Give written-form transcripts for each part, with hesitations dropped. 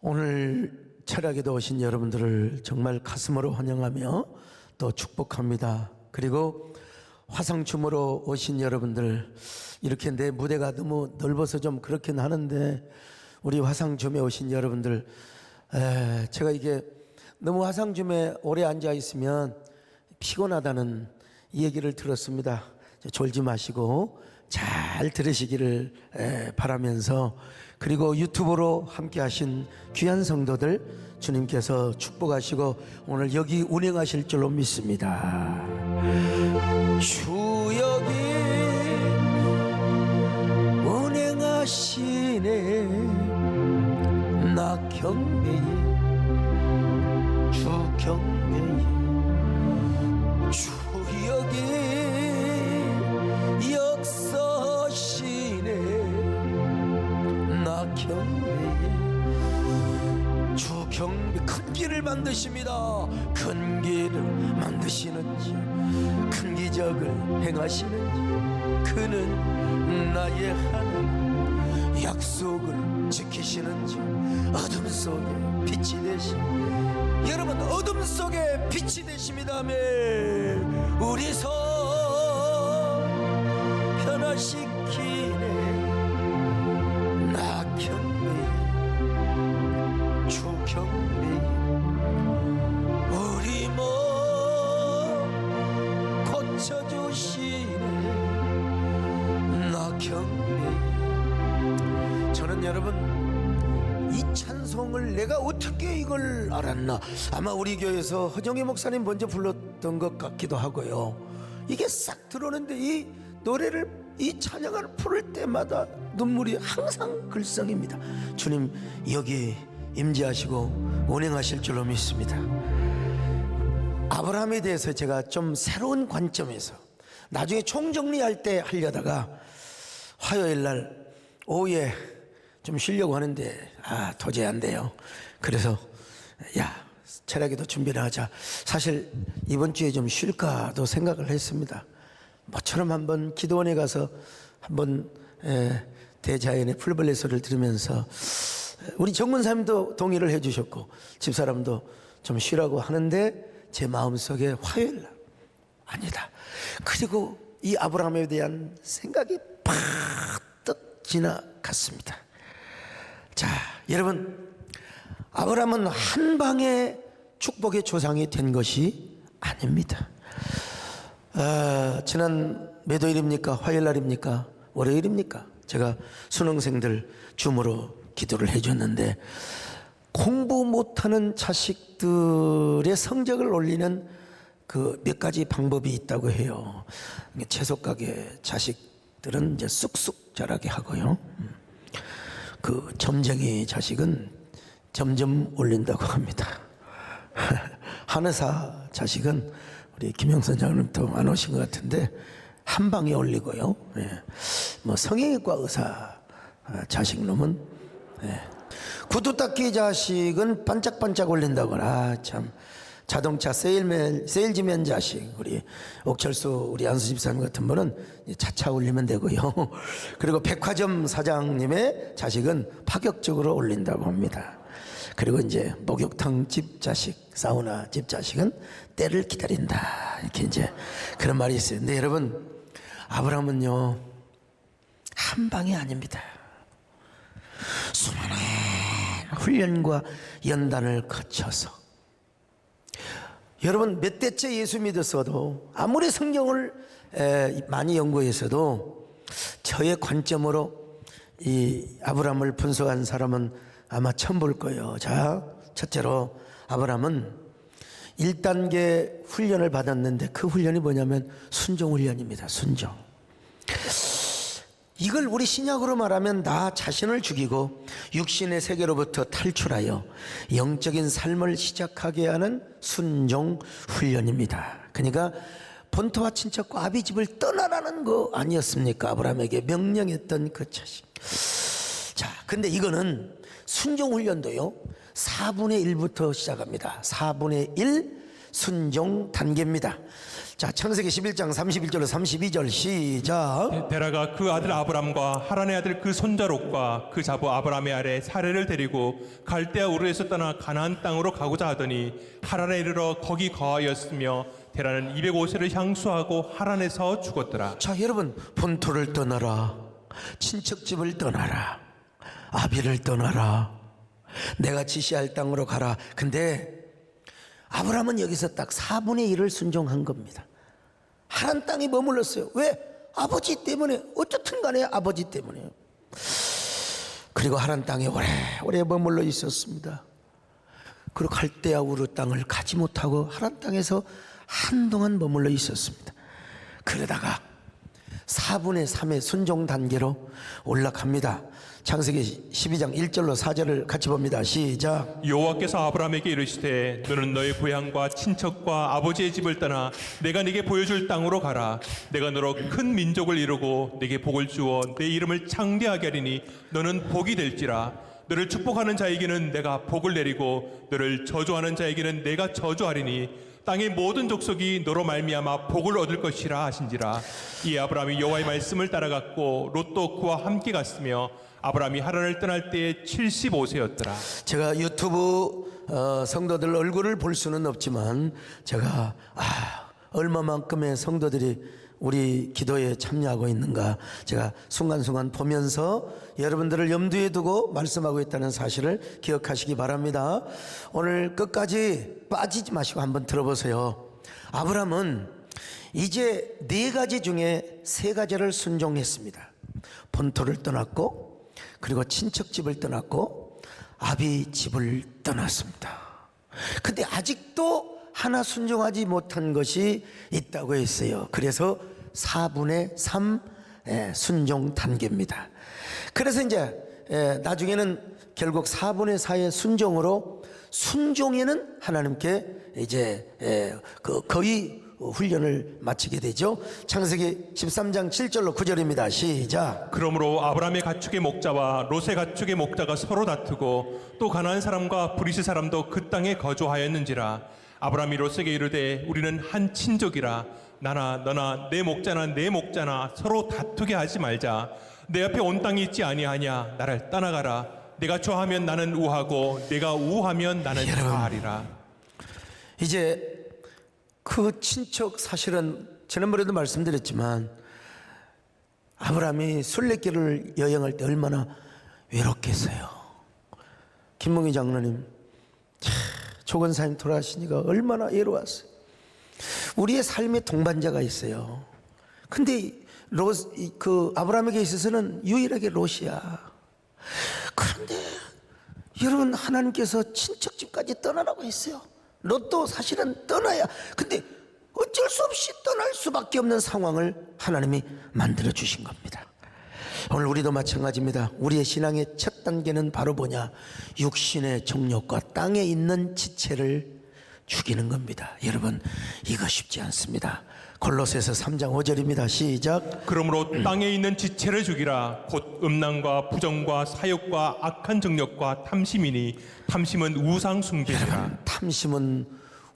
오늘 철학에도 오신 여러분들을 정말 가슴으로 환영하며 또 축복합니다. 그리고 화상춤으로 오신 여러분들, 이렇게 내 무대가 너무 넓어서 좀 그렇긴 하는데 우리 화상춤에 오신 여러분들, 제가 이게 너무 화상춤에 오래 앉아 있으면 피곤하다는 이 얘기를 들었습니다. 졸지 마시고 잘 들으시기를 바라면서, 그리고 유튜브로 함께 하신 귀한 성도들 주님께서 축복하시고 오늘 여기 운행하실 줄로 믿습니다. 주 여기 운행하시네. 나 경배해 주 경배해. 주 여기 역사시네. 나 경배해 주 경배. 큰 길을 만드십니다. 큰 길을 만드시는지, 큰 기적을 행하시는지, 그는 나의 하나님, 약속을 지키시는지, 어둠 속에 빛이 되시. 여러분, 어둠 속에 빛이 되십니다. 아멘. 우리 손 변화시키네. 나 경배해 주 경배해. 우리 몸 고쳐주시네. 나 경배해. 저는 여러분, 이 찬송을 내가 어떻게 이걸 알았나, 아마 우리 교회에서 허정희 목사님 먼저 불렀던 것 같기도 하고요. 이게 싹 들어오는데 이 노래를, 이 찬양을 부를 때마다 눈물이 항상 글썽입니다. 주님 여기 임재하시고 운행하실 줄로 믿습니다. 아브라함에 대해서 제가 좀 새로운 관점에서 나중에 총정리할 때 하려다가 화요일날 오후에 좀 쉬려고 하는데 도저히 안 돼요. 그래서 철학에도 준비를 하자. 사실 이번 주에 좀 쉴까도 생각을 했습니다. 모처럼 한번 기도원에 가서 한번 대자연의 풀벌레 소리를 들으면서, 우리 정문사님도 동의를 해주셨고 집사람도 좀 쉬라고 하는데 제 마음속에 화요일날 아니다. 그리고 이 아브라함에 대한 생각이 팍떡 지나갔습니다. 자, 여러분, 아브라함은 한 방에 축복의 조상이 된 것이 아닙니다. 지난 매도일입니까? 화요일날입니까? 월요일입니까? 제가 수능생들 줌으로 기도를 해줬는데, 공부 못하는 자식들의 성적을 올리는 그 몇 가지 방법이 있다고 해요. 채소가게 자식들은 이제 쑥쑥 자라게 하고요. 그 점쟁이 자식은 점점 올린다고 합니다. 한의사 자식은 우리 김영선 장님도 안 오신 것 같은데 한 방에 올리고요. 뭐 성형외과 의사 자식 놈은 구두 닦기 자식은 반짝반짝 올린다거나, 참 자동차 세일즈맨 자식, 우리 옥철수 우리 안수 집사님 같은 분은 차차 올리면 되고요. 그리고 백화점 사장님의 자식은 파격적으로 올린다고 합니다. 그리고 이제 목욕탕 집 자식, 사우나 집 자식은 때를 기다린다, 이렇게 이제 그런 말이 있어요. 근데 여러분, 아브라함은요 한 방이 아닙니다. 수많은 훈련과 연단을 거쳐서, 여러분 몇 대째 예수 믿었어도, 아무리 성경을 많이 연구해서도 저의 관점으로 이 아브라함을 분석한 사람은 아마 처음 볼 거예요. 자, 첫째로 아브라함은 1단계 훈련을 받았는데 그 훈련이 뭐냐면 순종 훈련입니다. 순종. 이걸 우리 신약으로 말하면 나 자신을 죽이고 육신의 세계로부터 탈출하여 영적인 삶을 시작하게 하는 순종 훈련입니다. 그러니까 본토와 친척과 아비 집을 떠나라는 거 아니었습니까? 아브라함에게 명령했던 그 자식. 자, 근데 이거는 순종 훈련도요 4분의 1부터 시작합니다. 4분의 1 순종 단계입니다. 자, 창세기 11장 31절로 32절 시작. 데라가 그 아들 아브람과 하란의 아들 그 손자 롯과 그 자부 아브람의 아래 사례를 데리고 갈대아 우르에서 떠나 가나안 땅으로 가고자 하더니 하란에 이르러 거기 거하였으며 데라는 205세를 향수하고 하란에서 죽었더라. 자, 여러분, 본토를 떠나라, 친척집을 떠나라, 아비를 떠나라, 내가 지시할 땅으로 가라. 근데 아브라함은 여기서 딱 4분의 1을 순종한 겁니다. 하란 땅에 머물렀어요. 왜? 아버지 때문에. 어쨌든 간에 아버지 때문에요. 그리고 하란 땅에 오래 머물러 있었습니다. 그리고 갈대아 우르 땅을 가지 못하고 하란 땅에서 한동안 머물러 있었습니다. 그러다가 4분의 3의 순종 단계로 올라갑니다. 창세기 12장 1절로 4절을 같이 봅니다. 시작. 여호와께서 아브라함에게 이르시되 너는 너의 고향과 친척과 아버지의 집을 떠나 내가 네게 보여줄 땅으로 가라. 내가 너로 큰 민족을 이루고 네게 복을 주어 내 이름을 창대하게 하리니 너는 복이 될지라. 너를 축복하는 자에게는 내가 복을 내리고 너를 저주하는 자에게는 내가 저주하리니 땅의 모든 족속이 너로 말미암아 복을 얻을 것이라 하신지라. 이에 아브라함이 여호와의 말씀을 따라갔고 롯도 그와 함께 갔으며 아브라함이 하란을 떠날 때에 75세였더라. 제가 유튜브 성도들 얼굴을 볼 수는 없지만 제가 얼마만큼의 성도들이 우리 기도에 참여하고 있는가 제가 순간순간 보면서 여러분들을 염두에 두고 말씀하고 있다는 사실을 기억하시기 바랍니다. 오늘 끝까지 빠지지 마시고 한번 들어보세요. 아브라함은 이제 4가지 중에 3가지를 순종했습니다. 본토를 떠났고, 그리고 친척집을 떠났고, 아비 집을 떠났습니다. 근데 아직도 하나 순종하지 못한 것이 있다고 했어요. 그래서 4분의 3 순종 단계입니다. 그래서 이제 나중에는 결국 4분의 4의 순종으로 순종에는 하나님께 이제 거의 훈련을 마치게 되죠. 창세기 13장 7절로 9절입니다. 시작. 그러므로 아브라함의 가축의 목자와 롯의 가축의 목자가 서로 다투고 또 가나안 사람과 브리스 사람도 그 땅에 거주하였는지라. 아브라함이 롯에게 이르되 우리는 한 친족이라 나나 너나 내 목자나 내 목자나 서로 다투게 하지 말자. 내 앞에 온 땅이 있지 아니하냐. 나를 떠나가라. 내가 좌하면 나는 우하고 내가 우하면 나는 좌하리라. 이제 그 친척 사실은 지난번에도 말씀드렸지만 아브라함이 순례길을 여행할 때 얼마나 외롭겠어요. 김몽희 장로님 조건사님 돌아가시니까 얼마나 외로웠어요. 우리의 삶에 동반자가 있어요. 근데 아브라함에게 있어서는 유일하게 롯이야. 그런데 여러분, 하나님께서 친척집까지 떠나라고 했어요. 롯도 사실은 떠나야. 근데 어쩔 수 없이 떠날 수밖에 없는 상황을 하나님이 만들어 주신 겁니다. 오늘 우리도 마찬가지입니다. 우리의 신앙의 첫 단계는 바로 뭐냐? 육신의 정욕과 땅에 있는 지체를 죽이는 겁니다. 여러분, 이거 쉽지 않습니다. 골로새서 3장 5절입니다. 시작. 그러므로 땅에 있는 지체를 죽이라. 곧 음란과 부정과 사욕과 악한 정욕과 탐심이니 탐심은 우상 숭배니라. 탐심은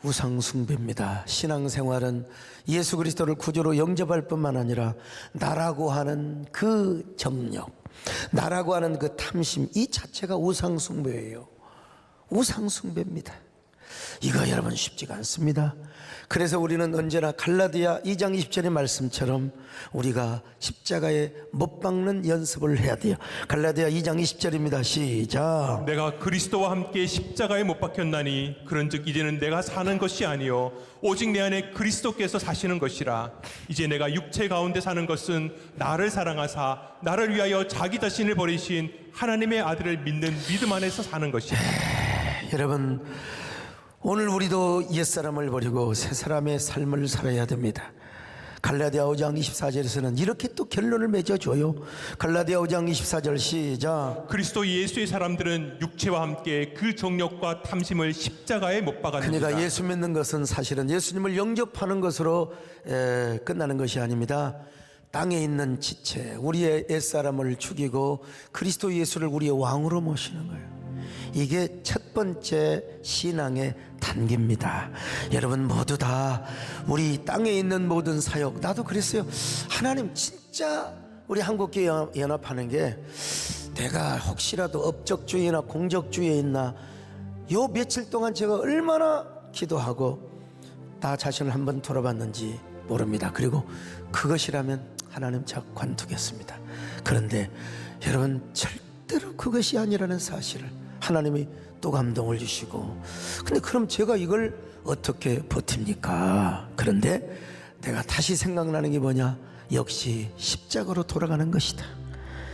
우상 숭배입니다. 신앙생활은 예수 그리스도를 구주로 영접할 뿐만 아니라 나라고 하는 그 정욕, 나라고 하는 그 탐심, 이 자체가 우상 숭배예요. 우상 숭배입니다. 이거 여러분 쉽지가 않습니다. 그래서 우리는 언제나 갈라디아 2장 20절의 말씀처럼 우리가 십자가에 못 박는 연습을 해야 돼요. 갈라디아 2장 20절입니다. 시작. 내가 그리스도와 함께 십자가에 못 박혔나니 그런즉 이제는 내가 사는 것이 아니요 오직 내 안에 그리스도께서 사시는 것이라. 이제 내가 육체 가운데 사는 것은 나를 사랑하사 나를 위하여 자기 자신을 버리신 하나님의 아들을 믿는 믿음 안에서 사는 것이라. 여러분, 오늘 우리도 옛사람을 버리고 새사람의 삶을 살아야 됩니다. 갈라디아 5장 24절에서는 이렇게 또 결론을 맺어줘요. 갈라디아 5장 24절 시작. 그리스도 예수의 사람들은 육체와 함께 그 정욕과 탐심을 십자가에 못 박았느니라. 그러니까 예수 믿는 것은 사실은 예수님을 영접하는 것으로 끝나는 것이 아닙니다. 땅에 있는 지체, 우리의 옛사람을 죽이고 그리스도 예수를 우리의 왕으로 모시는 거예요. 이게 첫 번째 신앙의 단계입니다. 여러분 모두 다 우리 땅에 있는 모든 사역, 나도 그랬어요. 하나님 진짜 우리 한국교회 연합하는 게 내가 혹시라도 업적주의나 공적주의에 있나, 요 며칠 동안 제가 얼마나 기도하고 나 자신을 한번 돌아봤는지 모릅니다. 그리고 그것이라면 하나님 자 관두겠습니다. 그런데 여러분 절대로 그것이 아니라는 사실을 하나님이 또 감동을 주시고, 근데 그럼 제가 이걸 어떻게 버팁니까? 그런데 내가 다시 생각나는 게 뭐냐, 역시 십자가로 돌아가는 것이다.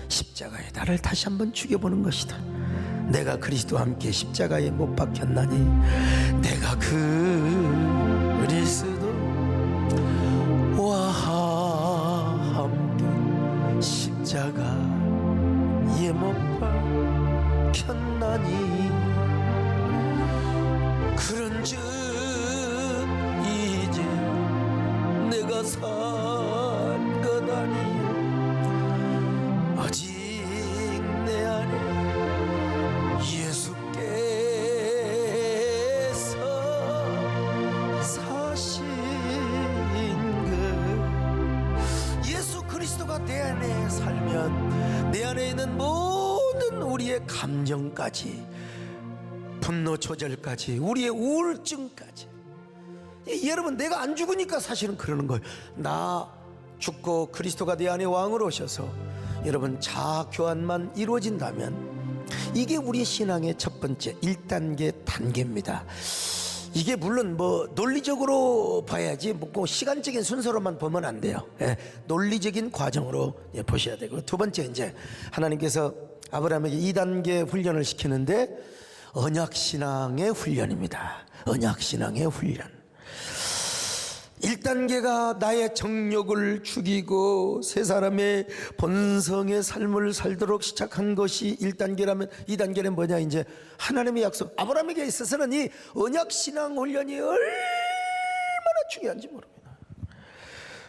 십자가에 나를 다시 한번 죽여보는 것이다. 내가 그리스도와 함께 십자가에 못 박혔나니 내가 그리스도와 함께 십자가에 못 박혔나니 그런즉 이제 내가 산 것 아니요 오직 내 안에 예수께서 사신 것. 예수 그리스도가 내 안에 살면 내 안에 있는 모든 우리의 감정까지, 분노 조절까지, 우리의 우울증까지, 여러분 내가 안 죽으니까 사실은 그러는 거예요. 나 죽고 그리스도가 내 안에 왕으로 오셔서 여러분 자아 교환만 이루어진다면 이게 우리 신앙의 첫 번째 1단계 단계입니다. 이게 물론 뭐 논리적으로 봐야지 뭐 시간적인 순서로만 보면 안 돼요. 논리적인 과정으로 보셔야 되고, 두 번째 이제 하나님께서 아브라함에게 2단계 훈련을 시키는데 언약신앙의 훈련입니다. 언약신앙의 훈련. 1단계가 나의 정욕을 죽이고 새 사람의 본성의 삶을 살도록 시작한 것이 1단계라면 2단계는 뭐냐, 이제 하나님의 약속, 아브라함에게 있어서는 이 언약신앙 훈련이 얼마나 중요한지 모릅니다.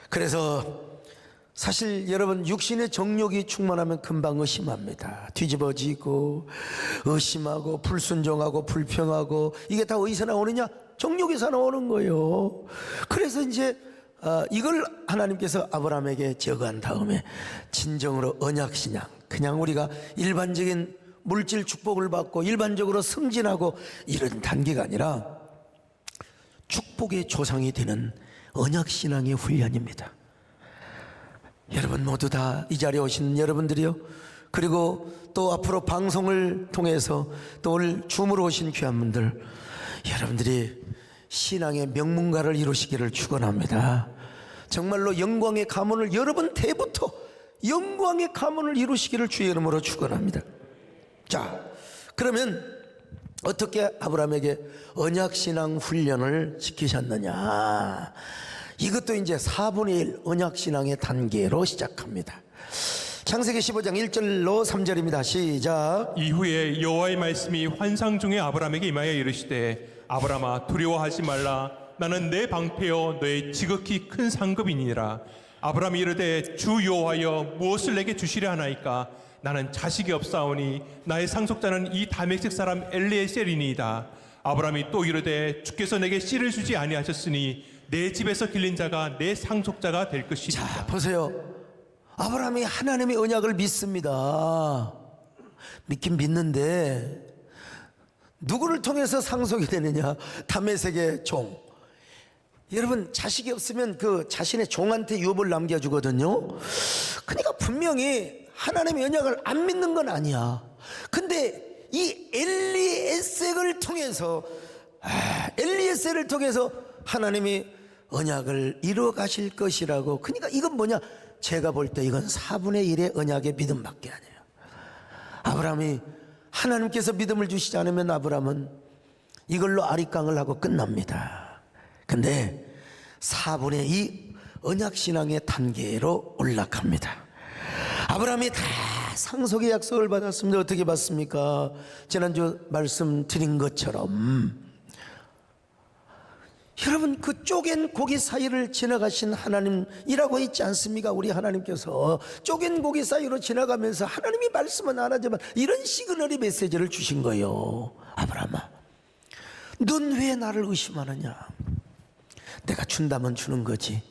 그래서 사실 여러분 육신의 정욕이 충만하면 금방 의심합니다. 뒤집어지고 의심하고 불순종하고 불평하고, 이게 다 어디서 나오느냐? 정욕에서 나오는 거예요. 그래서 이제 이걸 하나님께서 아브라함에게 제거한 다음에 진정으로 언약신앙, 그냥 우리가 일반적인 물질 축복을 받고 일반적으로 승진하고 이런 단계가 아니라 축복의 조상이 되는 언약신앙의 훈련입니다. 여러분 모두 다 이 자리에 오신 여러분들이요, 그리고 또 앞으로 방송을 통해서 또 오늘 줌으로 오신 귀한 분들, 여러분들이 신앙의 명문가를 이루시기를 축원합니다. 정말로 영광의 가문을, 여러분 때부터 영광의 가문을 이루시기를 주의 이름으로 축원합니다. 자, 그러면 어떻게 아브라함에게 언약신앙 훈련을 시키셨느냐, 이것도 이제 4분의 1 언약신앙의 단계로 시작합니다. 창세기 15장 1절로 3절입니다. 시작. 이후에 여호와의 말씀이 환상 중에 아브라함에게 임하여 이르시되 아브라함아 두려워하지 말라. 나는 내 방패여 너의 지극히 큰 상급이니라. 아브라함이 이르되 주 여호와여 무엇을 내게 주시려 하나이까? 나는 자식이 없사오니 나의 상속자는 이 다메섹 사람 엘리에셀이니이다. 아브라함이 또 이르되 주께서 내게 씨를 주지 아니하셨으니 내 집에서 길린 자가 내 상속자가 될 것이다. 자, 보세요. 아브라함이 하나님의 언약을 믿습니다. 믿긴 믿는데 누구를 통해서 상속이 되느냐? 다메섹의 종. 여러분 자식이 없으면 그 자신의 종한테 유업을 남겨주거든요. 그러니까 분명히 하나님의 언약을 안 믿는 건 아니야. 근데 이 엘리에셀을 통해서 하나님이 언약을 이루어 가실 것이라고. 그러니까 이건 뭐냐? 제가 볼 때 이건 4분의 1의 언약의 믿음밖에 아니에요. 아브라함이 하나님께서 믿음을 주시지 않으면 아브라함은 이걸로 아리깡을 하고 끝납니다. 근데 4분의 2 언약신앙의 단계로 올라갑니다. 아브라함이 다 상속의 약속을 받았습니다. 어떻게 받습니까? 지난주 말씀드린 것처럼 여러분, 그 쪼갠 고기 사이를 지나가신 하나님이라고 있지 않습니까? 우리 하나님께서 쪼갠 고기 사이로 지나가면서 하나님이 말씀은 안 하지만 이런 시그널이 메시지를 주신 거예요. 아브라함아, 넌 왜 나를 의심하느냐? 내가 준다면 주는 거지.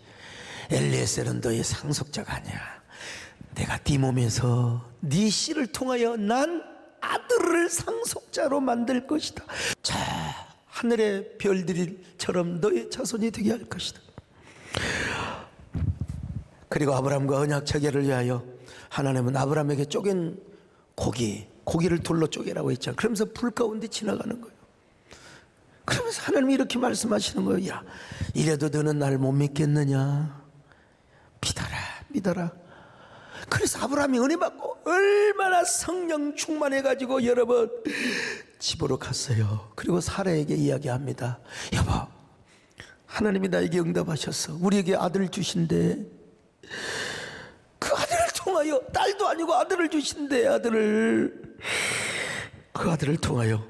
엘리에셀은 너의 상속자가 아니야. 내가 네 몸에서 네 씨를 통하여 난 아들을 상속자로 만들 것이다. 자, 하늘의 별들처럼 너의 자손이 되게 할 것이다. 그리고 아브라함과 언약 체결을 위하여 하나님은 아브라함에게 쪼갠 고기를 돌로 쪼개라고 했잖아. 그러면서 불 가운데 지나가는 거예요. 그러면서 하나님이 이렇게 말씀하시는 거예요. 야, 이래도 너는 날 못 믿겠느냐? 믿어라. 그래서 아브라함이 은혜 받고 얼마나 성령 충만해가지고 여러분 집으로 갔어요. 그리고 사라에게 이야기합니다. 여보, 하나님이 나에게 응답하셨어. 우리에게 아들을 주신대. 그 아들을 통하여, 딸도 아니고 아들을 주신대. 그 아들을 통하여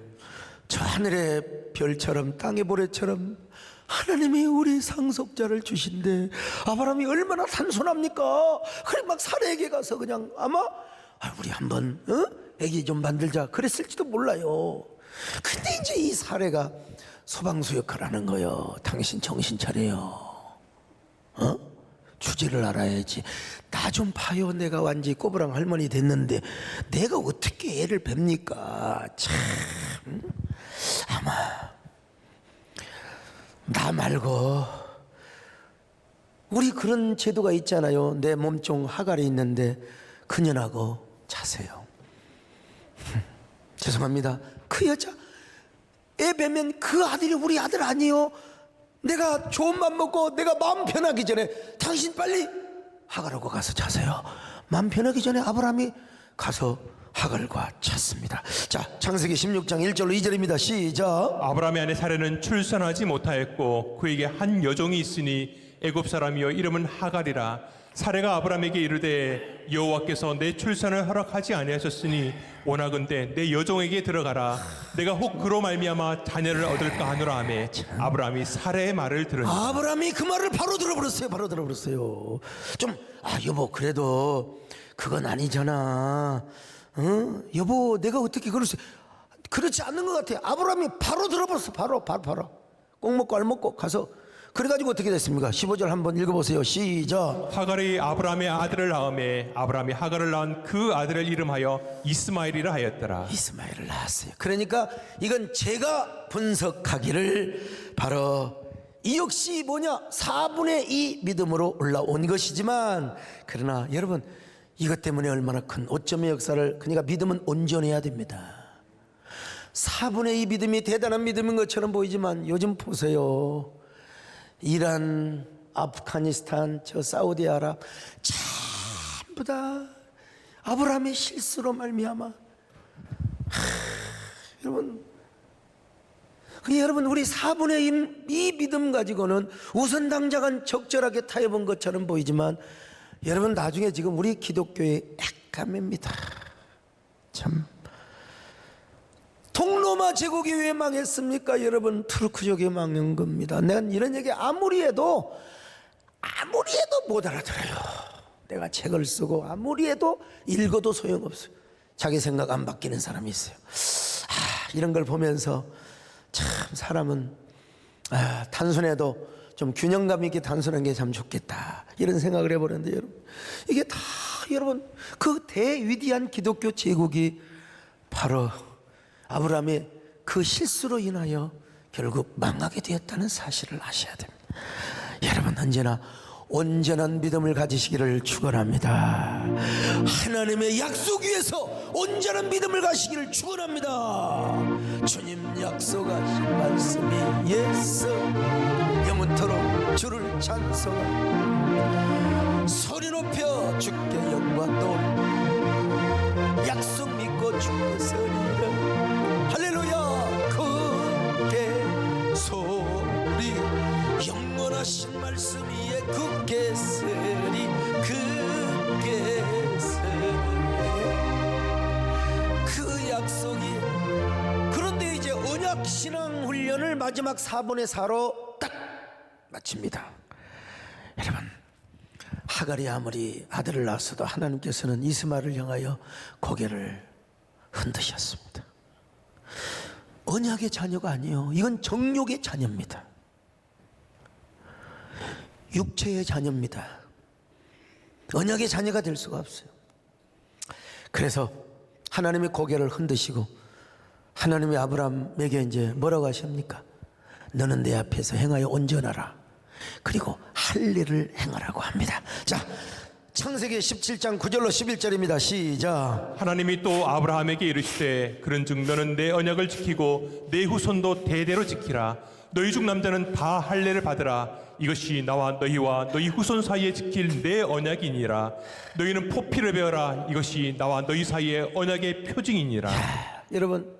저 하늘의 별처럼 땅의 모래처럼 하나님이 우리 상속자를 주신대. 아브라함이 얼마나 단순합니까? 그래 막 사라에게 가서 그냥 아마 우리 한번 애기 좀 만들자 그랬을지도 몰라요. 근데 이제 이 사라가 소방수 역할을 하는 거예요. 당신 정신 차려요. 주제를 알아야지. 나 좀 봐요. 내가 완전히 꼬부랑 할머니 됐는데 내가 어떻게 애를 뵙니까? 참, 아마 나 말고 우리 그런 제도가 있잖아요. 내 몸종 하갈이 있는데 그년하고 자세요. 죄송합니다. 그 여자 애 뵈면 그 아들이 우리 아들 아니에요. 내가 좋은 맘 먹고 내가 마음 편하기 전에 당신 빨리 하갈하고 가서 자세요. 마음 편하기 전에 아브라함이 가서 하갈과 잤습니다. 자, 창세기 16장 1절로 2절입니다. 시작. 아브라함의 아내 사레는 출산하지 못하였고 그에게 한 여종이 있으니 애굽 사람이요 이름은 하갈이라. 사레가 아브라함에게 이르되 여호와께서 내 출산을 허락하지 아니하셨으니 원하건대 내 여종에게 들어가라. 내가 혹 그로 말미암아 자녀를 얻을까 하노라 하매 아브라함이 사레의 말을 들으니. 아브라함이 그 말을 바로 들어버렸어요. 좀 여보, 그래도 그건 아니잖아. 여보, 내가 어떻게 그렇지 않는 것 같아. 아브라함이 바로 들어버렸어. 바로 꼭 먹고 알 먹고 가서. 그래가지고 어떻게 됐습니까? 15절 한번 읽어보세요. 시작. 하갈이 아브라함의 아들을 낳음에 아브라함이 하갈을 낳은 그 아들을 이름하여 이스마엘이라 하였더라. 이스마엘을 낳았어요. 그러니까 이건 제가 분석하기를 바로 이 역시 뭐냐? 4분의 2 믿음으로 올라온 것이지만, 그러나 여러분 이것 때문에 얼마나 큰 오점의 역사를, 그러니까 믿음은 온전해야 됩니다. 4분의 2 믿음이 대단한 믿음인 것처럼 보이지만 요즘 보세요. 이란, 아프가니스탄, 저 사우디아랍 전부 다 아브라함의 실수로 말미암아. 여러분 우리 4분의 2 믿음 가지고는 우선 당장은 적절하게 타협한 것처럼 보이지만 여러분 나중에 지금 우리 기독교의 약감입니다. 참, 동로마 제국이 왜 망했습니까? 여러분 투르크족이 망한 겁니다. 내가 이런 얘기 아무리 해도 못 알아들어요. 내가 책을 쓰고 아무리 해도 읽어도 소용없어요. 자기 생각 안 바뀌는 사람이 있어요. 이런 걸 보면서 참 사람은 단순해도 좀 균형감 있게 단순한 게 참 좋겠다, 이런 생각을 해버렸는데, 여러분 이게 다 여러분 그 대위대한 기독교 제국이 바로 아브라함의 그 실수로 인하여 결국 망하게 되었다는 사실을 아셔야 됩니다. 여러분 언제나 온전한 믿음을 가지시기를 축원합니다. 하나님의 약속 위에서 온전한 믿음을 가지시기를 축원합니다. 주님 약속하신 말씀이 예수, 영원토록 주를 찬송하며 소리 높여 주께 영광 돌리며 약속 믿고 주께 서리라. 할렐루야. 굳게 소리, 영원하신 말씀 위에 굳게 서리, 굳게 서리. 그 약속이, 그런데 이제 언약 신앙 훈련을 마지막 4분의 4로 딱 마칩니다. 여러분, 하갈이 아무리 아들을 낳았어도 하나님께서는 이스마엘을 향하여 고개를 흔드셨습니다. 언약의 자녀가 아니에요. 이건 정욕의 자녀입니다. 육체의 자녀입니다. 언약의 자녀가 될 수가 없어요. 그래서 하나님의 고개를 흔드시고 하나님이 아브라함에게 이제 뭐라고 하십니까? 너는 내 앞에서 행하여 온전하라. 그리고 할 일을 행하라고 합니다. 자, 창세기 17장 9절로 11절입니다. 시작. 하나님이 또 아브라함에게 이르시되 그런즉 너는 내 언약을 지키고 내 후손도 대대로 지키라. 너희 중 남자는 다 할례를 받으라. 이것이 나와 너희와 너희 후손 사이에 지킬 내 언약이니라. 너희는 포피를 베어라. 이것이 나와 너희 사이의 언약의 표징이니라. 여러분,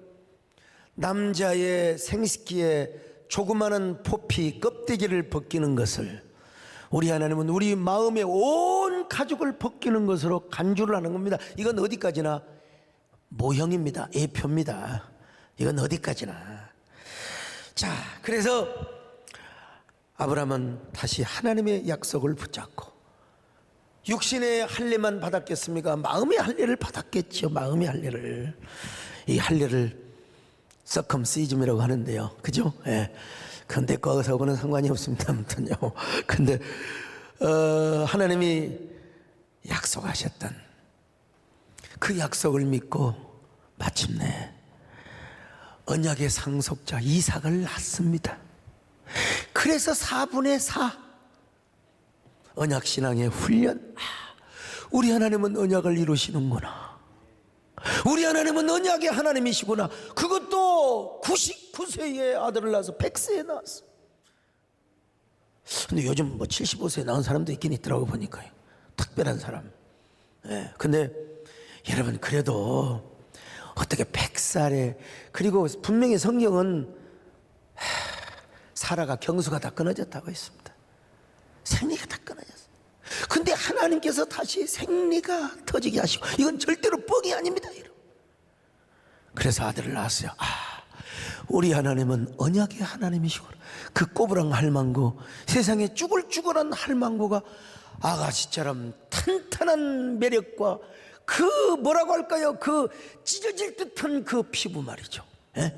남자의 생식기에 조그마한 포피 껍데기를 벗기는 것을 우리 하나님은 우리 마음의 온 가죽을 벗기는 것으로 간주를 하는 겁니다. 이건 어디까지나 모형입니다. 예표입니다. 이건 어디까지나. 자, 그래서 아브라함은 다시 하나님의 약속을 붙잡고 육신의 할례만 받았겠습니까? 마음의 할례를 받았겠죠. 마음의 할례를. 이 할례를 서컴시즘이라고 하는데요. 그죠? 예. 근데 그거하고는 상관이 없습니다. 아무튼요. 근데 하나님이 약속하셨던 그 약속을 믿고 마침내 언약의 상속자 이삭을 낳습니다. 그래서 4분의 4 언약신앙의 훈련. 우리 하나님은 언약을 이루시는구나. 우리 하나님은 언약의 하나님이시구나. 그것도 99세의 아들을 낳아서 100세에 낳았어. 근데 요즘 뭐 75세에 낳은 사람도 있긴 있더라고 보니까요. 특별한 사람. 예. 근데 여러분, 그래도 어떻게 100살에, 그리고 분명히 성경은 사라가 경수가 다 끊어졌다고 했습니다. 생리가 다 끊어졌어요. 근데 하나님께서 다시 생리가 터지게 하시고, 이건 절대로 뻥이 아닙니다, 여러분. 그래서 아들을 낳았어요. 우리 하나님은 언약의 하나님이시구나. 그 꼬부랑 할망구, 세상에 쭈글쭈글한 할망구가 아가씨처럼 탄탄한 매력과 그 뭐라고 할까요? 그 찢어질 듯한 그 피부 말이죠. 예?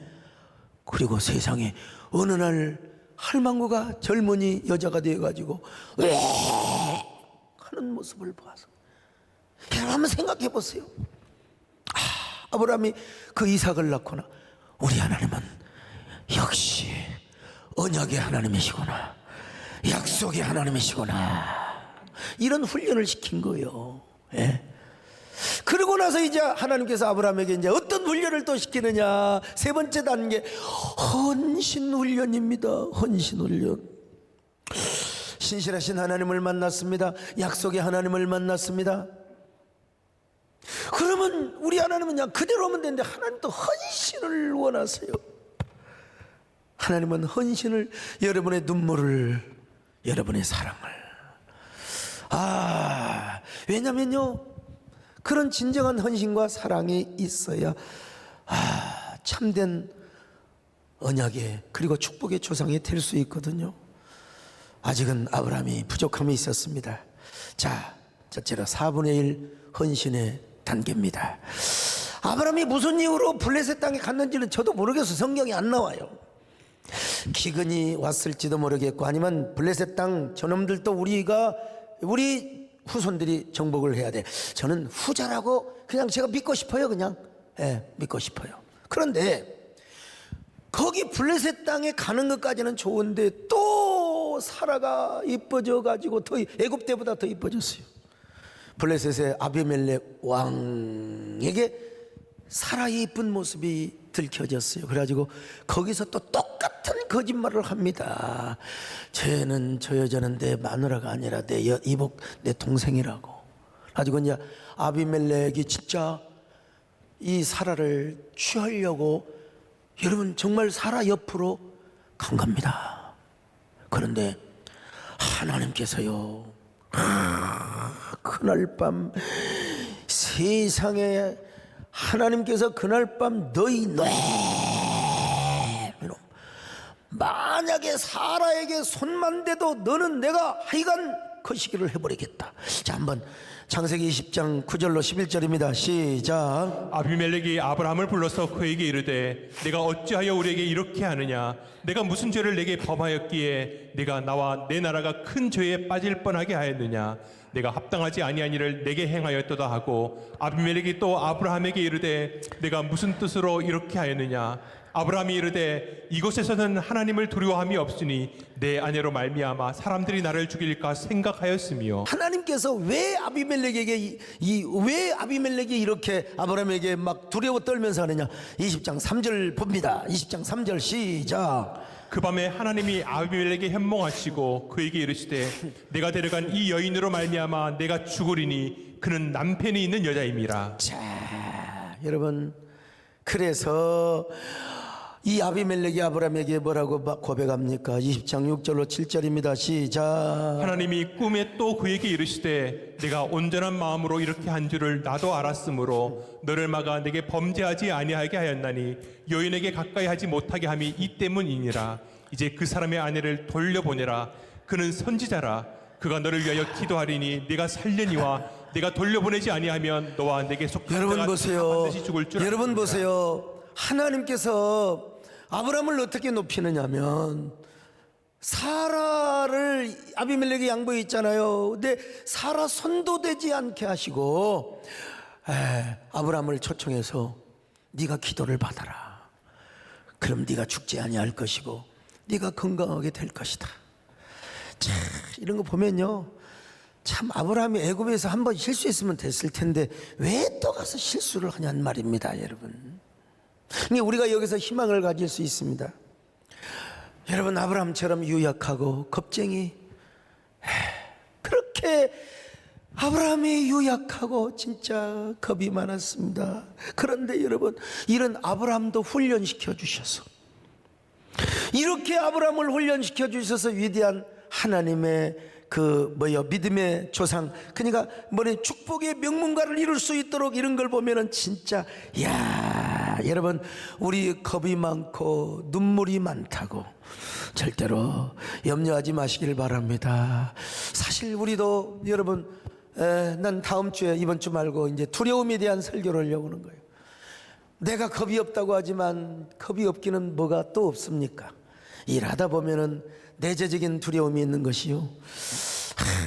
그리고 세상에 어느 날 할망구가 젊은이 여자가 되어가지고 하는 모습을 봐서, 여러분 한번 생각해 보세요. 아브라함이 그 이삭을 낳거나, 우리 하나님은 역시 언약의 하나님이시구나, 약속의 하나님이시구나, 이런 훈련을 시킨 거예요. 예? 그러고 나서 이제 하나님께서 아브라함에게 이제 어떤 훈련을 또 시키느냐, 세 번째 단계, 헌신 훈련입니다. 헌신 훈련. 신실하신 하나님을 만났습니다. 약속의 하나님을 만났습니다. 그러면 우리 하나님은 그냥 그대로 하면 되는데, 하나님도 헌신을 원하세요. 하나님은 헌신을, 여러분의 눈물을, 여러분의 사랑을. 왜냐면요, 그런 진정한 헌신과 사랑이 있어야 참된 언약의, 그리고 축복의 조상이 될 수 있거든요. 아직은 아브라함이 부족함이 있었습니다. 자, 첫째로 4분의 1 헌신의 단계입니다. 아브라함이 무슨 이유로 블레셋 땅에 갔는지는 저도 모르겠어요. 성경이 안 나와요. 기근이 왔을지도 모르겠고, 아니면 블레셋 땅 저놈들도 우리 후손들이 정복을 해야 돼. 저는 후자라고 그냥 제가 믿고 싶어요. 그냥 믿고 싶어요. 그런데 거기 블레셋 땅에 가는 것까지는 좋은데, 또 사라가 이뻐져 가지고 더 애굽 때보다 더 이뻐졌어요. 블레셋의 아비멜렉 왕에게 사라의 이쁜 모습이 들켜졌어요. 그래가지고 거기서 또 똑같은 거짓말을 합니다. 쟤는, 저 여자는 내 마누라가 아니라 내 이복, 내 동생이라고. 가지고 이제 아비멜렉이 진짜 이 사라를 취하려고, 여러분 정말 사라 옆으로 간 겁니다. 그런데 하나님께서요, 그날 밤 세상에, 하나님께서 그날 밤 너희 만약에 내 사라에게 손만 대도 너는 내가 하여간 거시기를 해버리겠다. 자, 한번 창세기 20장 9절로 11절입니다. 시작. 아비멜렉이 아브라함을 불러서 그에게 이르되 내가 어찌하여 우리에게 이렇게 하느냐 내가 무슨 죄를 내게 범하였기에 네가 나와 내 나라가 큰 죄에 빠질 뻔하게 하였느냐 내가 합당하지 아니한 일을 내게 행하였도다 하고 아비멜렉이 또 아브라함에게 이르되 내가 무슨 뜻으로 이렇게 하였느냐 아브라함이 이르되 이곳에서는 하나님을 두려워함이 없으니 내 아내로 말미암아 사람들이 나를 죽일까 생각하였으며 하나님께서 왜 아비멜렉에게 왜 아비멜렉이 이렇게 아브라함에게 막 두려워 떨면서 하느냐. 20장 3절 봅니다. 20장 3절 시작. 그 밤에 하나님이 아비멜렉에게 현몽하시고 그에게 이르시되 내가 데려간 이 여인으로 말미암아 내가 죽으리니 그는 남편이 있는 여자임이라. 자, 여러분, 그래서 이 아비멜렉이 아브라함에게 뭐라고 고백합니까? 20장 6절로 7절입니다. 시작. 하나님이 꿈에 또 그에게 이르시되 내가 온전한 마음으로 이렇게 한 줄을 나도 알았으므로 너를 막아 내게 범죄하지 아니하게 하였나니 여인에게 가까이 하지 못하게 함이 이 때문이니라. 이제 그 사람의 아내를 돌려보내라. 그는 선지자라. 그가 너를 위하여 기도하리니 네가 살려니와 내가 돌려보내지 아니하면 너와 내게 속한 여러분 자가 보세요. 반드시 죽을 줄 여러분 알았느니라. 보세요. 하나님께서 아브라함을 어떻게 높이느냐면 사라를 아비멜렉이 양보해 있잖아요. 근데 사라 손도 대지 않게 하시고 아브라함을 초청해서 네가 기도를 받아라. 그럼 네가 죽지 아니할 것이고 네가 건강하게 될 것이다. 참, 이런 거 보면요, 참 아브라함이 애굽에서 한번 실수했으면 됐을 텐데 왜 또 가서 실수를 하냔 말입니다, 여러분. 그러니까 우리가 여기서 희망을 가질 수 있습니다. 여러분, 아브라함처럼 유약하고 겁쟁이, 그렇게 아브라함이 유약하고 진짜 겁이 많았습니다. 그런데 여러분, 이런 아브라함도 훈련시켜 주셔서, 이렇게 아브라함을 훈련시켜 주셔서 위대한 하나님의 믿음의 조상, 그러니까 축복의 명문가를 이룰 수 있도록 이런 걸 보면은 진짜, 야, 여러분, 우리 겁이 많고 눈물이 많다고 절대로 염려하지 마시길 바랍니다. 사실 우리도 여러분, 난 다음 주에, 이번 주 말고 이제 두려움에 대한 설교를 하려고 하는 거예요. 내가 겁이 없다고 하지만 겁이 없기는 뭐가 또 없습니까? 일하다 보면은 내재적인 두려움이 있는 것이요.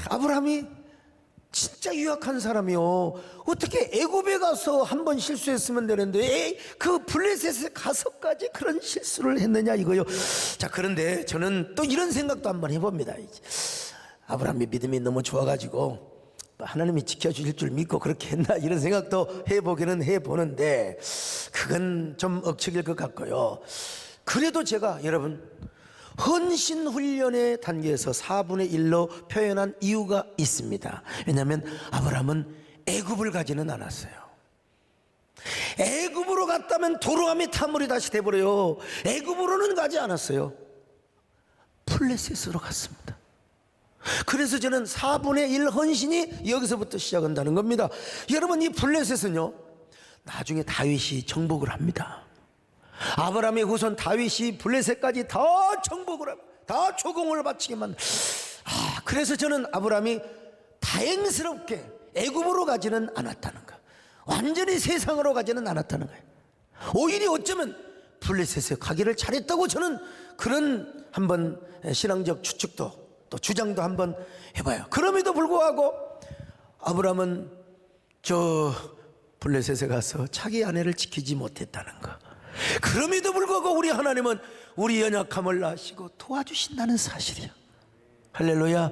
아브라함이 진짜 유약한 사람이요. 어떻게 애굽에 가서 한 번 실수했으면 되는데 그 블레셋에 가서까지 그런 실수를 했느냐 이거요. 자, 그런데 저는 또 이런 생각도 한번 해봅니다. 아브라함의 믿음이 너무 좋아가지고 하나님이 지켜주실 줄 믿고 그렇게 했나 이런 생각도 해보기는 해보는데 그건 좀 억측일 것 같고요. 그래도 제가 여러분, 헌신 훈련의 단계에서 4분의 1로 표현한 이유가 있습니다. 왜냐하면 아브라함은 애굽을 가지는 않았어요. 애굽으로 갔다면 도로함이 타물이 다시 돼버려요. 애굽으로는 가지 않았어요. 블레셋으로 갔습니다. 그래서 저는 4분의 1 헌신이 여기서부터 시작한다는 겁니다. 여러분, 이 블레셋은요, 나중에 다윗이 정복을 합니다. 아브라함의 후손 다윗이 블레셋까지 다 정복을 하고 다 조공을 바치게만. 그래서 저는 아브라함이 다행스럽게 애굽으로 가지는 않았다는 거, 완전히 세상으로 가지는 않았다는 거예요. 오히려 어쩌면 블레셋에 가기를 잘했다고 저는 그런 한번 신앙적 추측도 또 주장도 한번 해봐요. 그럼에도 불구하고 아브라함은 저 블레셋에 가서 자기 아내를 지키지 못했다는 거. 그럼에도 불구하고 우리 하나님은 우리 연약함을 아시고 도와주신다는 사실이야. 할렐루야.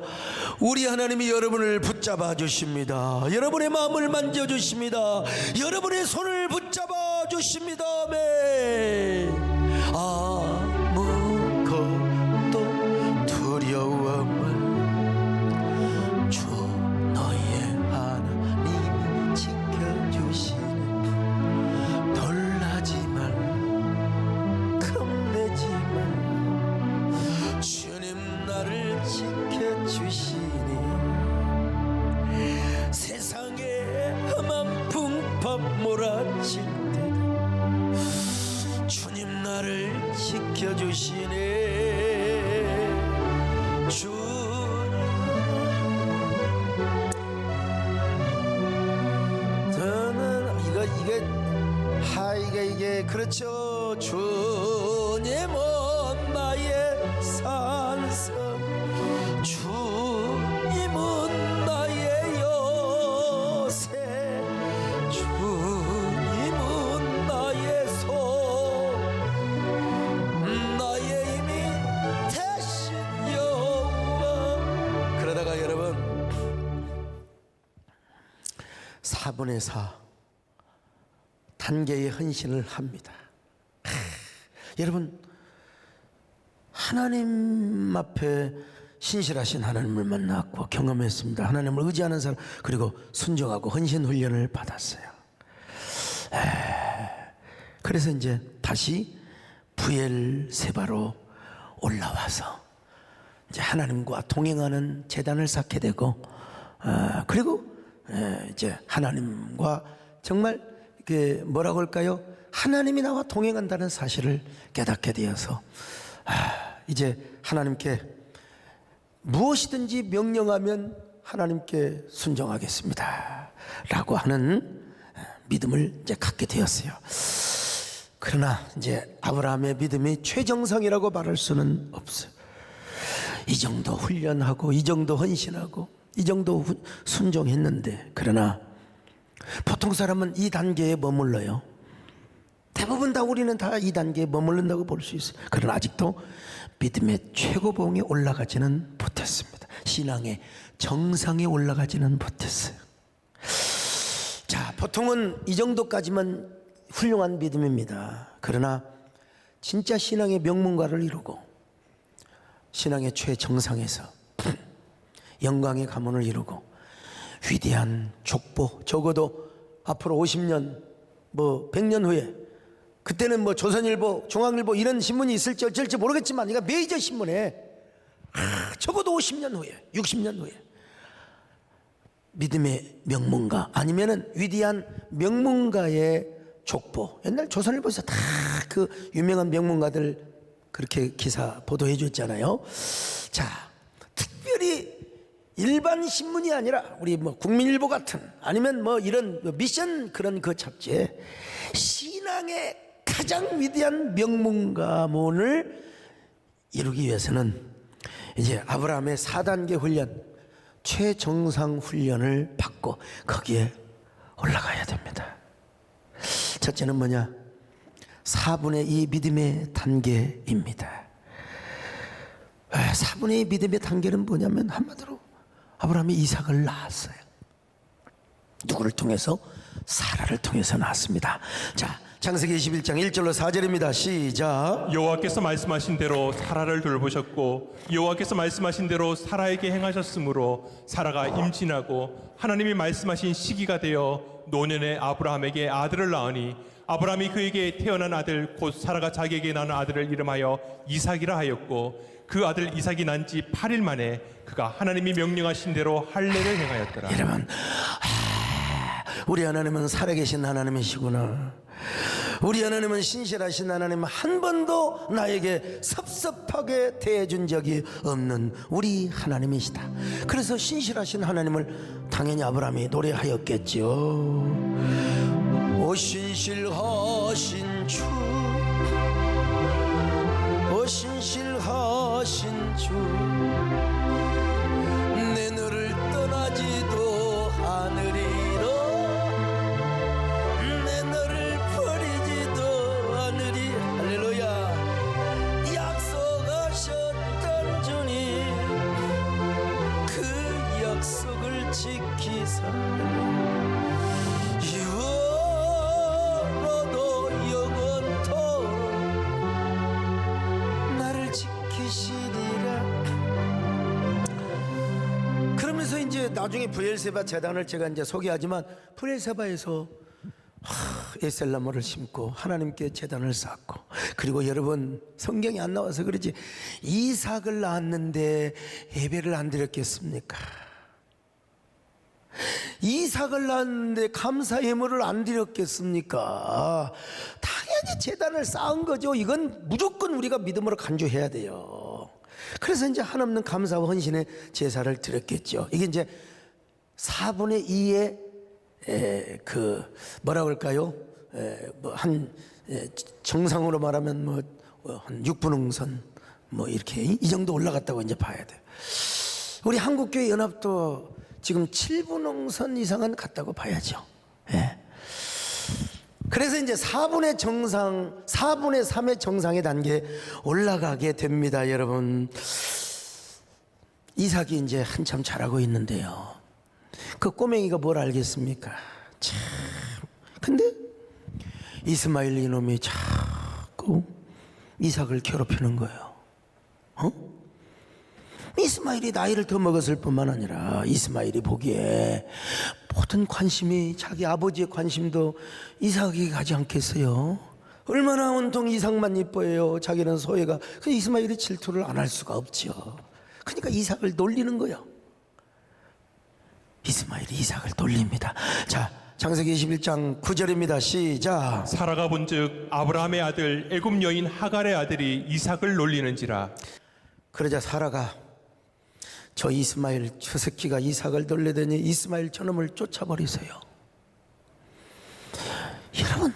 우리 하나님이 여러분을 붙잡아 주십니다. 여러분의 마음을 만져 주십니다. 여러분의 손을 붙잡아 주십니다. 아멘. 아무것도 두려움을 주 너의 하나님이 지켜주시네. 놀라지 말라, 겁내지 말라. 주님 나를 지켜주시니 세상에 험한 풍파 몰아칠 때도 주님 나를 지켜주시네. 그렇죠. 주님은 나의 산성, 주님은 나의 요새, 주님은 나의 소, 나의 힘이 되신 여호와. 그러다가 여러분 4분의 4 단계의 헌신을 합니다. 여러분, 하나님 앞에 신실하신 하나님을 만났고 경험했습니다. 하나님을 의지하는 사람, 그리고 순종하고 헌신 훈련을 받았어요. 그래서 이제 다시 부엘세바로 올라와서 이제 하나님과 동행하는 제단을 쌓게 되고, 그리고 이제 하나님과 정말 그 뭐라고 할까요? 하나님이 나와 동행한다는 사실을 깨닫게 되어서 이제 하나님께 무엇이든지 명령하면 하나님께 순종하겠습니다 라고 하는 믿음을 이제 갖게 되었어요. 그러나 이제 아브라함의 믿음이 최정상이라고 말할 수는 없어요. 이 정도 훈련하고 이 정도 헌신하고 이 정도 순종했는데, 그러나 보통 사람은 이 단계에 머물러요. 대부분 다 우리는 다 이 단계에 머무른다고 볼 수 있어요. 그러나 아직도 믿음의 최고봉에 올라가지는 못했습니다. 신앙의 정상에 올라가지는 못했어요. 자, 보통은 이 정도까지만 훌륭한 믿음입니다. 그러나 진짜 신앙의 명문가를 이루고 신앙의 최정상에서 영광의 가문을 이루고 위대한 족보, 적어도 앞으로 50년, 뭐 100년 후에, 그때는 뭐 조선일보, 중앙일보 이런 신문이 있을지 어쩔지 모르겠지만, 그러니까 메이저 신문에 적어도 50년 후에, 60년 후에 믿음의 명문가, 아니면은 위대한 명문가의 족보. 옛날 조선일보에서 다 그 유명한 명문가들 그렇게 기사 보도해 줬잖아요. 자, 특별히 일반 신문이 아니라 우리 뭐 국민일보 같은, 아니면 뭐 이런 미션 그런 그 잡지에 신앙의 가장 위대한 명문가문을 이루기 위해서는 이제 아브라함의 4단계 훈련, 최정상 훈련을 받고 거기에 올라가야 됩니다. 첫째는 뭐냐? 4분의 2 믿음의 단계입니다. 4분의 2 믿음의 단계는 뭐냐면, 한마디로 아브라함이 이삭을 낳았어요. 누구를 통해서? 사라를 통해서 낳았습니다. 자, 창세기 21장 1절로 4절입니다. 시작. 여호와께서 말씀하신 대로 사라를 돌보셨고 여호와께서 말씀하신 대로 사라에게 행하셨으므로 사라가 임신하고 하나님이 말씀하신 시기가 되어 노년에 아브라함에게 아들을 낳으니 아브라함이 그에게 태어난 아들 곧 사라가 자기에게 낳은 아들을 이름하여 이삭이라 하였고 그 아들 이삭이 난 지 8일 만에 그가 하나님이 명령하신 대로 할례를 행하였더라. 여러분, 우리 하나님은 살아계신 하나님이시구나. 우리 하나님은 신실하신 하나님, 한 번도 나에게 섭섭하게 대해준 적이 없는 우리 하나님이시다. 그래서 신실하신 하나님을 당연히 아브라함이 노래하였겠지요. 오 신실하신 주, 오 신실하신 주, 내 너를 떠나지도 않으리라, 내 너를 버리지도 않으리. 할렐루야. 약속하셨던 주님, 그 약속을 지키사 영원토록 나를 지키시리라. 그러면서 이제 나중에 브엘세바 제단을 제가 이제 소개하지만, 브엘세바에서 에셀나무를 심고 하나님께 제단을 쌓고, 그리고 여러분 성경이 안 나와서 그러지 이삭을 낳았는데 예배를 안 드렸겠습니까? 이삭을 낳았는데 감사 예물을 안 드렸겠습니까? 당연히 제단을 쌓은 거죠. 이건 무조건 우리가 믿음으로 간주해야 돼요. 그래서 이제 한없는 감사와 헌신의 제사를 드렸겠죠. 이게 이제 4분의 2의 그 뭐라고 할까요? 뭐 한 정상으로 말하면 뭐 한 6분응선 뭐 이렇게 이 정도 올라갔다고 이제 봐야 돼요. 우리 한국교회 연합도 지금 7분응선 이상은 갔다고 봐야죠. 예. 그래서 이제 4분의 정상, 4분의 3의 정상의 단계에 올라가게 됩니다, 여러분. 이삭이 이제 한참 자라고 있는데요. 그 꼬맹이가 뭘 알겠습니까? 참. 근데 이스마엘 이놈이 자꾸 이삭을 괴롭히는 거예요. 이스마엘이 나이를 더 먹었을 뿐만 아니라 이스마엘이 보기에 모든 관심이 자기 아버지의 관심도 이삭에게 가지 않겠어요? 얼마나 온통 이삭만 이뻐해요. 자기는 소외가. 그 이스마엘이 질투를 안 할 수가 없죠. 그러니까 이삭을 놀리는 거예요. 이스마엘이 이삭을 놀립니다. 자, 창세기 21장 9절입니다. 시작. 사라가 본즉 아브라함의 아들 애굽 여인 하갈의 아들이 이삭을 놀리는지라. 그러자 사라가 저 이스마엘 저 새끼가 이삭을 놀리더니 이스마엘 저놈을 쫓아버리세요. 여러분,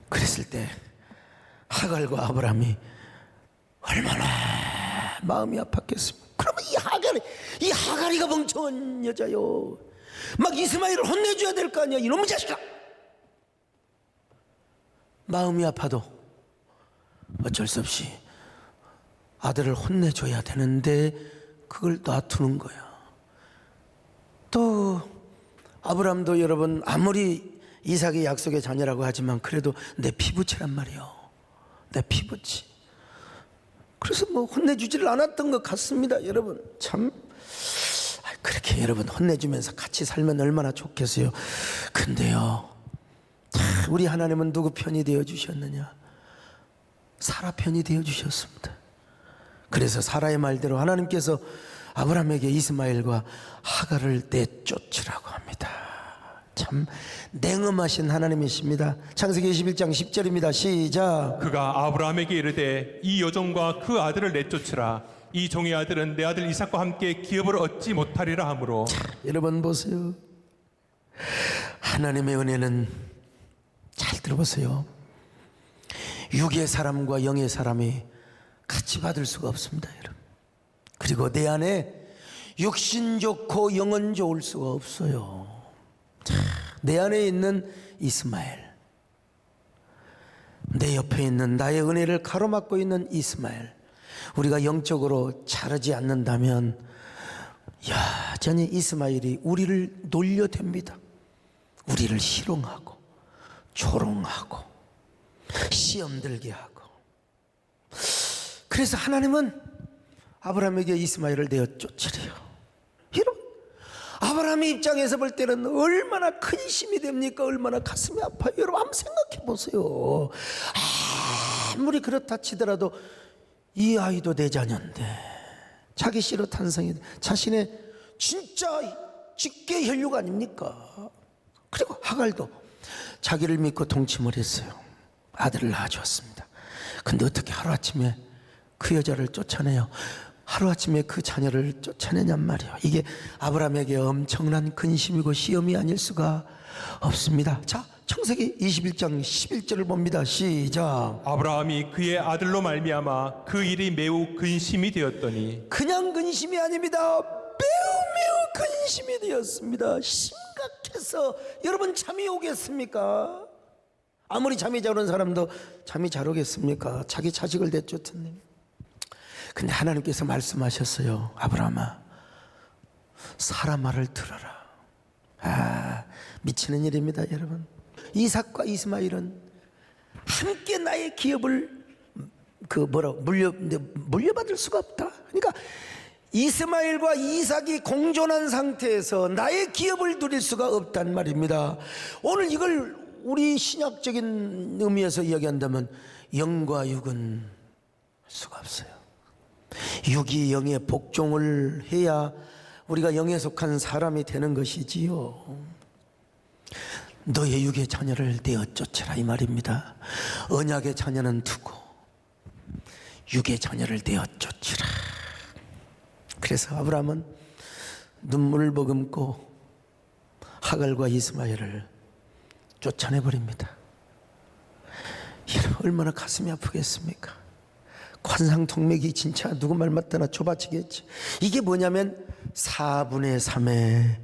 그랬을 때 하갈과 아브라함이 얼마나 마음이 아팠겠습니까? 그러면 이 하갈이가 멍청한 여자요. 막 이스마엘을 혼내줘야 될 거 아니야. 이놈의 자식아. 마음이 아파도 어쩔 수 없이 아들을 혼내줘야 되는데 그걸 놔두는 거야. 또 아브라함도 여러분 아무리 이삭의 약속의 자녀라고 하지만 그래도 내 피부치란 말이요. 내 피부치. 그래서 뭐 혼내주지를 않았던 것 같습니다. 여러분 참 그렇게 여러분 혼내주면서 같이 살면 얼마나 좋겠어요. 근데요, 우리 하나님은 누구 편이 되어 주셨느냐? 사라 편이 되어 주셨습니다. 그래서 사라의 말대로 하나님께서 아브라함에게 이스마엘과 하갈을 내쫓으라고 합니다. 참 냉엄하신 하나님이십니다. 창세기 21장 10절입니다. 시작. 그가 아브라함에게 이르되 이 여종과 그 아들을 내쫓으라. 이 종의 아들은 내 아들 이삭과 함께 기업을 얻지 못하리라 하므로. 여러분 보세요. 하나님의 은혜는 잘 들어보세요. 육의 사람과 영의 사람이 같이 받을 수가 없습니다, 여러분. 그리고 내 안에 육신 좋고 영은 좋을 수가 없어요. 내 안에 있는 이스마엘, 내 옆에 있는 나의 은혜를 가로막고 있는 이스마엘, 우리가 영적으로 자르지 않는다면 여전히 이스마엘이 우리를 놀려댑니다. 우리를 희롱하고 조롱하고 시험 들게 하고. 그래서 하나님은 아브라함에게 이스마엘을 내어 쫓으래요. 여러분, 아브라함의 입장에서 볼 때는 얼마나 근심이 됩니까? 얼마나 가슴이 아파요. 여러분 한번 생각해 보세요. 아무리 그렇다 치더라도 이 아이도 내 자녀인데, 자기 씨로 탄생이 자신의 진짜 직계 혈육 아닙니까? 그리고 하갈도 자기를 믿고 동침을 했어요. 아들을 낳아주었습니다. 근데 어떻게 하루아침에 그 여자를 쫓아내요? 하루아침에 그 자녀를 쫓아내냔 말이에요. 이게 아브라함에게 엄청난 근심이고 시험이 아닐 수가 없습니다. 자, 창세기 21장 11절을 봅니다. 시작. 아브라함이 그의 아들로 말미암아 그 일이 매우 근심이 되었더니. 그냥 근심이 아닙니다. 매우 근심이 되었습니다. 심각해서. 여러분 잠이 오겠습니까? 아무리 잠이 잘 오는 사람도 잠이 잘 오겠습니까? 자기 자식을 내쫓았네. 근데 하나님께서 말씀하셨어요. 아브라함아, 사라 말을 들어라. 미치는 일입니다, 여러분. 이삭과 이스마엘은 함께 나의 기업을 물려받을 수가 없다. 그러니까 이스마엘과 이삭이 공존한 상태에서 나의 기업을 누릴 수가 없단 말입니다. 오늘 이걸 우리 신약적인 의미에서 이야기한다면 영과 육은 할 수가 없어요. 육이 영의 복종을 해야 우리가 영에 속한 사람이 되는 것이지요. 너의 육의 자녀를 내어 쫓으라 이 말입니다. 언약의 자녀는 두고 육의 자녀를 내어 쫓으라. 그래서 아브라함은 눈물을 머금고 하갈과 이스마엘을 쫓아내버립니다. 얼마나 가슴이 아프겠습니까? 관상통맥이 진짜 누구 말 맞다나 좁아지겠지. 이게 뭐냐면 4분의 3의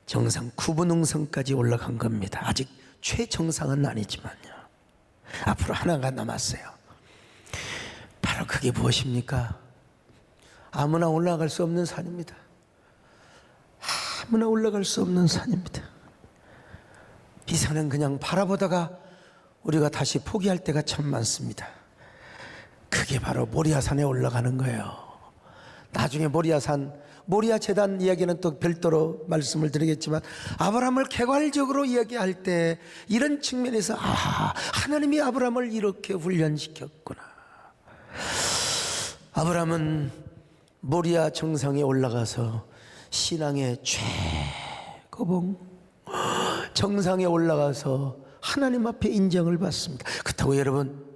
정상 9분응선까지 올라간 겁니다. 아직 최정상은 아니지만요. 앞으로 하나가 남았어요. 바로 그게 무엇입니까? 아무나 올라갈 수 없는 산입니다. 아무나 올라갈 수 없는 산입니다. 이 산은 그냥 바라보다가 우리가 다시 포기할 때가 참 많습니다. 그게 바로 모리아산에 올라가는 거예요. 나중에 모리아산, 모리아 제단 이야기는 또 별도로 말씀을 드리겠지만, 아브라함을 개괄적으로 이야기할 때 이런 측면에서 하나님이 아브라함을 이렇게 훈련시켰구나. 아브라함은 모리아 정상에 올라가서 신앙의 최고봉 정상에 올라가서 하나님 앞에 인정을 받습니다. 그렇다고 여러분,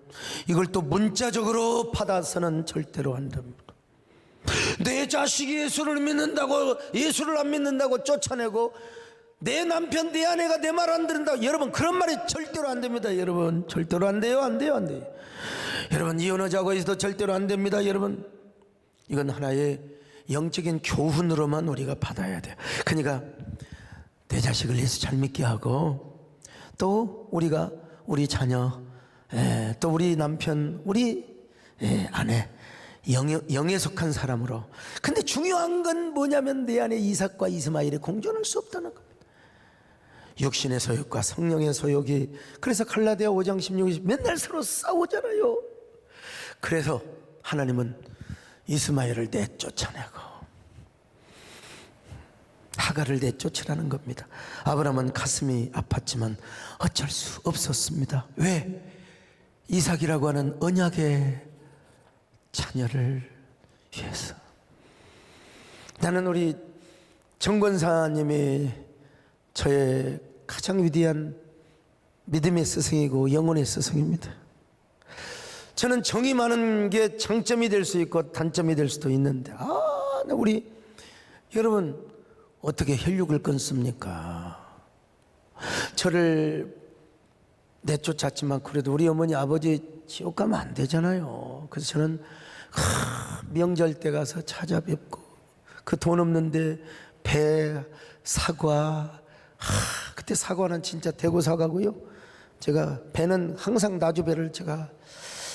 이걸 또 문자적으로 받아서는 절대로 안 됩니다. 내 자식이 예수를 믿는다고, 예수를 안 믿는다고 쫓아내고, 내 남편, 내 아내가 내 말 안 듣는다고, 여러분 그런 말이 절대로 안 됩니다. 여러분 절대로 안 돼요. 안 돼요. 안 돼요. 여러분 이혼하자고 해서도 절대로 안 됩니다. 여러분 이건 하나의 영적인 교훈으로만 우리가 받아야 돼요. 그러니까 내 자식을 예수 잘 믿게 하고, 또 우리가 우리 자녀, 또 우리 남편, 우리 아내, 영에 속한 사람으로. 근데 중요한 건 뭐냐면 내 안에 이삭과 이스마엘이 공존할 수 없다는 겁니다. 육신의 소욕과 성령의 소욕이. 그래서 갈라디아 5장 16절 맨날 서로 싸우잖아요. 그래서 하나님은 이스마엘을 내쫓아내고 하갈을 내쫓으라는 겁니다. 아브라함은 가슴이 아팠지만 어쩔 수 없었습니다. 왜? 이삭이라고 하는 언약의 자녀를 위해서. 나는 우리 정권사님이 저의 가장 위대한 믿음의 스승이고 영혼의 스승입니다. 저는 정이 많은 게 장점이 될 수 있고 단점이 될 수도 있는데, 우리 여러분 어떻게 혈육을 끊습니까? 저를 내쫓았지만 그래도 우리 어머니 아버지 지옥 가면 안 되잖아요. 그래서 저는 명절 때 가서 찾아뵙고, 그 돈 없는데 배, 사과, 그때 사과는 진짜 대구 사과고요. 제가 배는 항상 나주배를 제가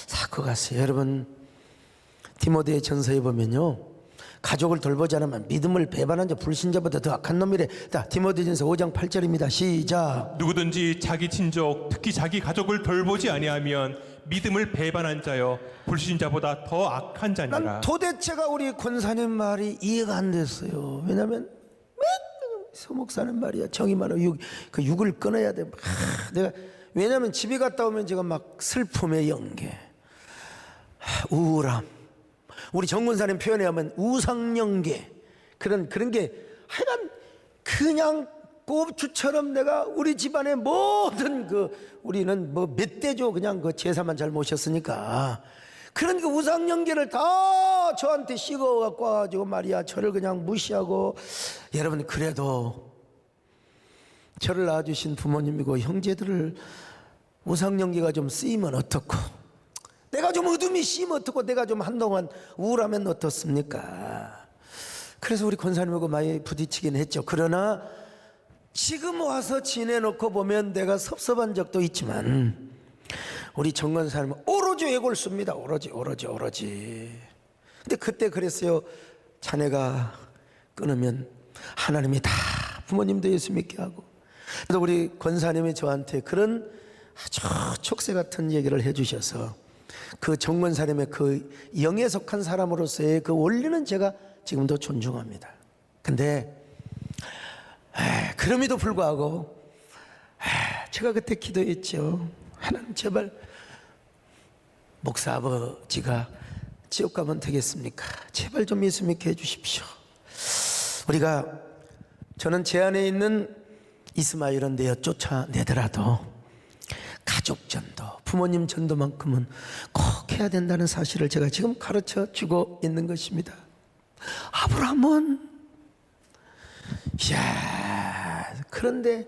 사고 갔어요. 여러분 디모데 전서에 보면요, 가족을 돌보지 않으면 믿음을 배반한 자 불신자보다 더 악한 놈이래. 디모데전서 5장 8절입니다. 시작. 누구든지 자기 친족, 특히 자기 가족을 돌보지 아니하면 믿음을 배반한 자여 불신자보다 더 악한 자니라. 난 도대체가 우리 권사님 말이 이해가 안 됐어요. 왜냐하면 맨날 서목사는 말이야, 정이 많아. 그 육을 끊어야 돼. 내가 왜냐하면 집에 갔다 오면 제가 막 슬픔의 연계, 우울함, 우리 정권사님 표현에 하면 우상연계, 그런 게 하여간 그냥 꼽주처럼 내가 우리 집안의 모든 우리는 뭐 멧돼죠, 그냥 그 제사만 잘 모셨으니까 그런 그 우상연계를 다 저한테 씌워갖고 와가지고 말이야, 저를 그냥 무시하고. 여러분 그래도 저를 낳아주신 부모님이고 형제들을 우상연계가 좀 쓰이면 어떻고, 내가 좀 어둠이 씌면 어떻고, 내가 좀 한동안 우울하면 어떻습니까? 그래서 우리 권사님하고 많이 부딪히긴 했죠. 그러나 지금 와서 지내놓고 보면 내가 섭섭한 적도 있지만 우리 정권사님은 오로지 애골수입니다. 오로지. 근데 그때 그랬어요. 자네가 끊으면 하나님이 다 부모님도 예수 믿게 하고. 그래서 우리 권사님이 저한테 그런 아주 촉새 같은 얘기를 해주셔서 그 정권사님의 그 영에 속한 사람으로서의 그 원리는 제가 지금도 존중합니다. 근데 그럼에도 불구하고 제가 그때 기도했죠. 하나님 제발 목사 아버지가 지옥 가면 되겠습니까? 제발 좀 예수 믿게 해주십시오. 저는 제 안에 있는 이스마엘은 내어 쫓아내더라도 가족 전도, 부모님 전도만큼은 꼭 해야 된다는 사실을 제가 지금 가르쳐 주고 있는 것입니다. 아브라함은 그런데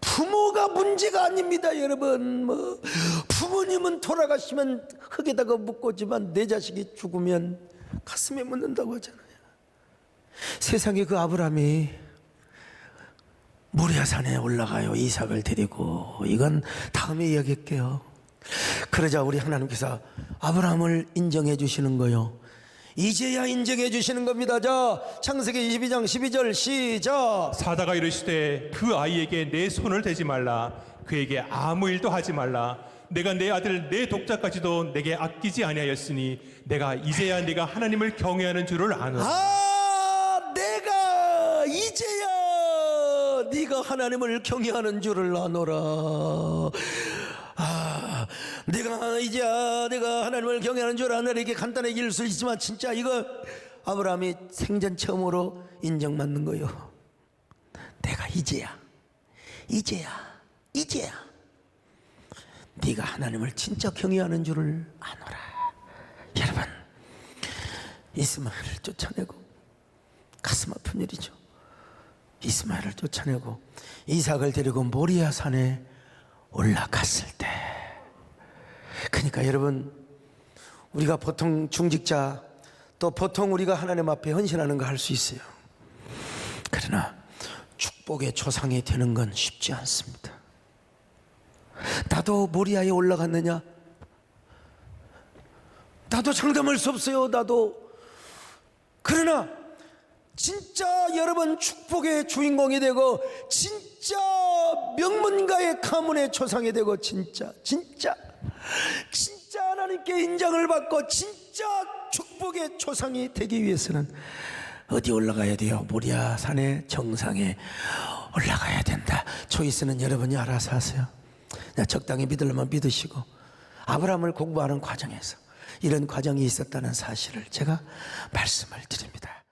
부모가 문제가 아닙니다. 여러분 부모 돌아가시면 흙에다가 묻고지만 내 자식이 죽으면 가슴에 묻는다고 하잖아요. 세상에 그 아브라함이 모리아 산에 올라가요. 이삭을 데리고. 이건 다음에 이야기할게요. 그러자 우리 하나님께서 아브라함을 인정해 주시는 거요. 이제야 인정해 주시는 겁니다. 자, 창세기 22장 12절 시작. 사다가 이르시되 그 아이에게 내 손을 대지 말라. 그에게 아무 일도 하지 말라. 내가 내 아들 내 독자까지도 내게 아끼지 아니하였으니 내가 이제야 네가 하나님을 경외하는 줄을 아노라. 내가 이제야 네가 하나님을 경외하는 줄을 아노라. 내가 이제야 내가 하나님을 경외하는 줄 아노라. 이게 간단하게 읽을 수 있지만 진짜 이거 아브라함이 생전 처음으로 인정받는 거예요. 내가 이제야 네가 하나님을 진짜 경외하는 줄을 아노라. 여러분, 이스마엘을 쫓아내고, 가슴 아픈 일이죠. 이스마엘을 쫓아내고 이삭을 데리고 모리아 산에 올라갔을 때, 그러니까 여러분, 우리가 보통 중직자, 또 보통 우리가 하나님 앞에 헌신하는 거 할 수 있어요. 그러나 축복의 조상이 되는 건 쉽지 않습니다. 나도 모리아에 올라갔느냐? 나도 장담할 수 없어요. 나도. 그러나 진짜 여러분 축복의 주인공이 되고 진짜 명문가의 가문의 조상이 되고 진짜 하나님께 인정을 받고 진짜 축복의 조상이 되기 위해서는 어디 올라가야 돼요? 모리아 산의 정상에 올라가야 된다. 초이스는 여러분이 알아서 하세요. 적당히 믿으려면 믿으시고, 아브라함을 공부하는 과정에서 이런 과정이 있었다는 사실을 제가 말씀을 드립니다.